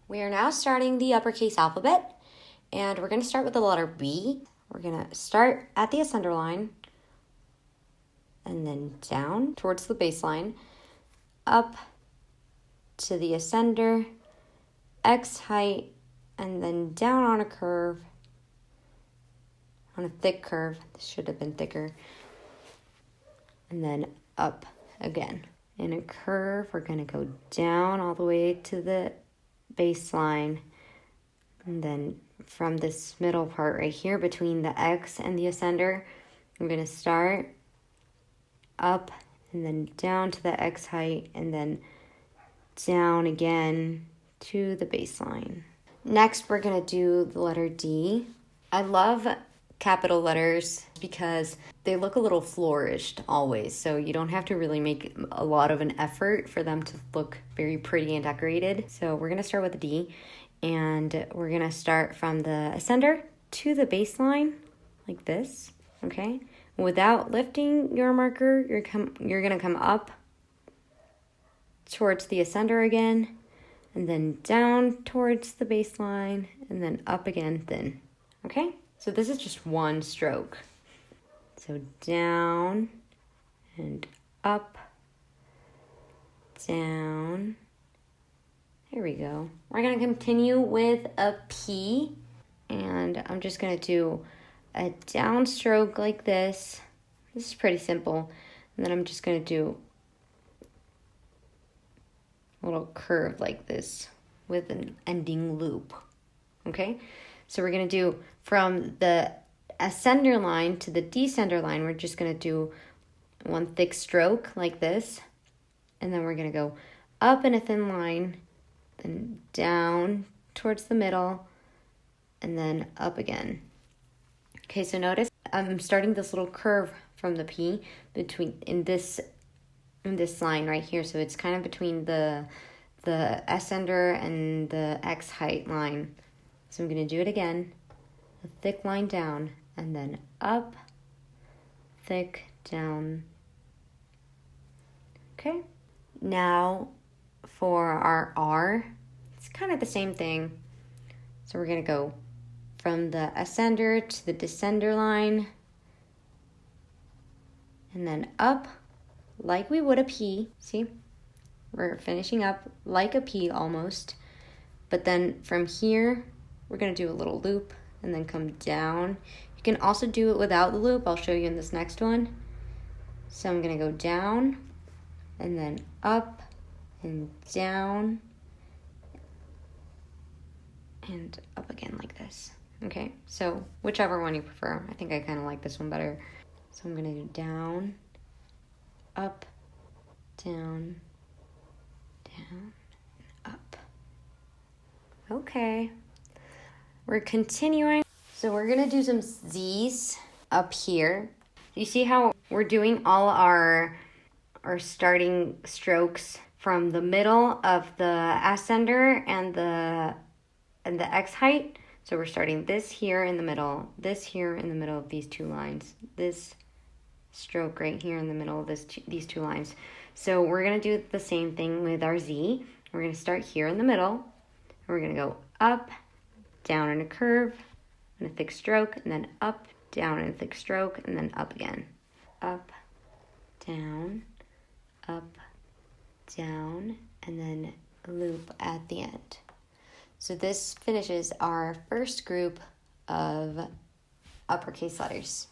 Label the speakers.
Speaker 1: We are now starting the uppercase alphabet, and we're going to start with the letter B. We're going to start at the ascender line, and then down towards the baseline, up to the ascender, X height, and then down on a curve, on a thick curve. This should have been thicker. And then up again. In a curve, we're going to go down all the way to the baseline, and then from this middle part right here between the X and the ascender, I'm going to start up and then down to the X height and then down again to the baseline. Next, we're going to do the letter D. I love capital letters because they look a little flourished always, so you don't have to really make a lot of an effort for them to look very pretty and decorated. So we're going to start with a D, and we're going to start from the ascender to the baseline like this, okay? Without lifting your marker, you're going to come up towards the ascender again, and then down towards the baseline, and then up again thin, okay? So this is just one stroke. So down and up, down. There we go. We're going to continue with a P, and I'm just going to do a down stroke like this. This is pretty simple. And then I'm just going to do a little curve like this with an ending loop. Okay? So we're going to do from the ascender line to the descender line, we're just going to do one thick stroke like this. And then we're going to go up in a thin line, then down towards the middle, and then up again. Okay, so notice I'm starting this little curve from the P between in this line right here. So it's kind of between the ascender and the X height line. So I'm going to do it again, a thick line down, and then up, thick, down. Okay. Now for our R, it's kind of the same thing. So we're going to go from the ascender to the descender line, and then up like we would a P. See? We're finishing up like a P almost. But then from here, we're going to do a little loop and then come down. You can also do it without the loop. I'll show you in this next one. So I'm going to go down and then up and down and up again like this. Okay, so whichever one you prefer. I think I kind of like this one better. So I'm going to do down, up, down, down, up. Okay. We're continuing. So we're going to do some Z's up here. You see how we're doing all our starting strokes from the middle of the ascender and the X height? So we're starting this here in the middle, this here in the middle of these two lines, this stroke right here in the middle of these two lines. So we're going to do the same thing with our Z. We're going to start here in the middle, and we're going to go up, down in a curve, and a thick stroke, and then up, down in a thick stroke, and then up again. Up, down, and then a loop at the end. So this finishes our first group of uppercase letters.